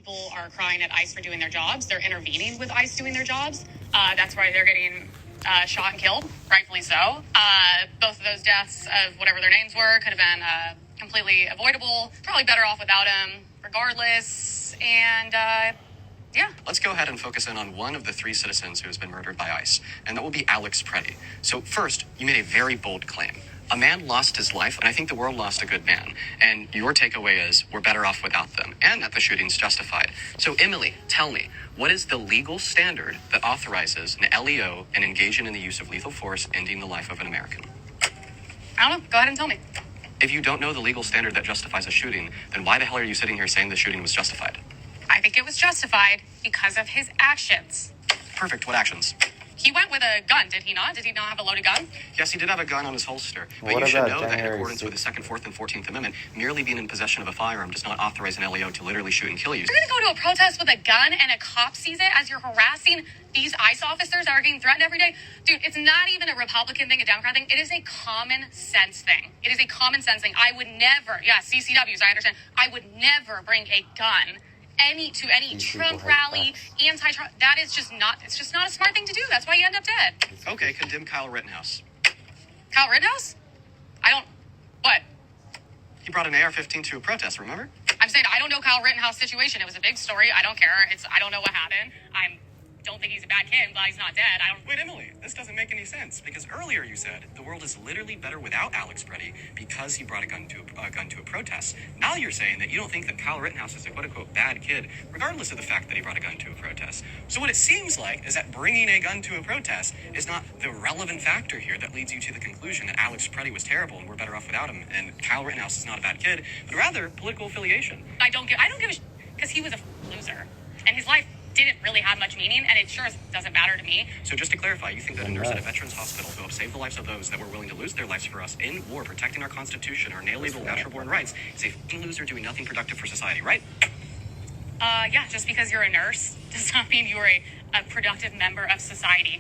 people are crying at ICE for doing their jobs. They're intervening with ICE doing their jobs. That's why they're getting shot and killed, rightfully so. Both of those deaths of whatever their names were could have been completely avoidable. Probably better off without them, regardless. And yeah. Let's go ahead and focus in on one of the 3 citizens who has been murdered by ICE, and that will be Alex Preddy. So first, you made a very bold claim. A man lost his life, and I think the world lost a good man. And your takeaway is we're better off without them, and that the shooting's justified. So Emily, tell me, what is the legal standard that authorizes an LEO and engaging in the use of lethal force ending the life of an American? I don't know. Go ahead and tell me. If you don't know the legal standard that justifies a shooting, then why the hell are you sitting here saying the shooting was justified? I think it was justified because of his actions. Perfect. What actions? He went with a gun, did he not? Did he not have a loaded gun? Yes, he did have a gun on his holster. But What you should about know that in January accordance with the 2nd, 4th, and 14th Amendment, merely being in possession of a firearm does not authorize an LEO to literally shoot and kill you. You're going to go to a protest with a gun and a cop sees it as you're harassing these ICE officers that are getting threatened every day? Dude, it's not even a Republican thing, a Democrat thing. It is a common sense thing. It is a common sense thing. I would never, CCWs, I understand. I would never bring a gun to any Trump rally, anti-Trump. That is just not, it's just not a smart thing to do. That's why you end up dead. Okay, condemn Kyle Rittenhouse. Kyle Rittenhouse? What? He brought an AR-15 to a protest, remember? I'm saying I don't know Kyle Rittenhouse situation. It was a big story. I don't care. I don't know what happened. I don't think he's a bad kid. I'm glad he's not dead. Wait, Emily, this doesn't make any sense, because earlier you said the world is literally better without Alex Preddy because he brought a gun to a protest. Now you're saying that you don't think that Kyle Rittenhouse is a quote-unquote bad kid, regardless of the fact that he brought a gun to a protest. So what it seems like is that bringing a gun to a protest is not the relevant factor here that leads you to the conclusion that Alex Preddy was terrible and we're better off without him, and Kyle Rittenhouse is not a bad kid, but rather political affiliation. I don't give a because he was a loser, and his life didn't really have much meaning, and it sure doesn't matter to me. So just to clarify, you think that a nurse at a veterans hospital who helped save the lives of those that were willing to lose their lives for us in war, protecting our Constitution, our inalienable natural-born rights, is a f***ing loser doing nothing productive for society, right? Yeah, just because you're a nurse does not mean you're a productive member of society.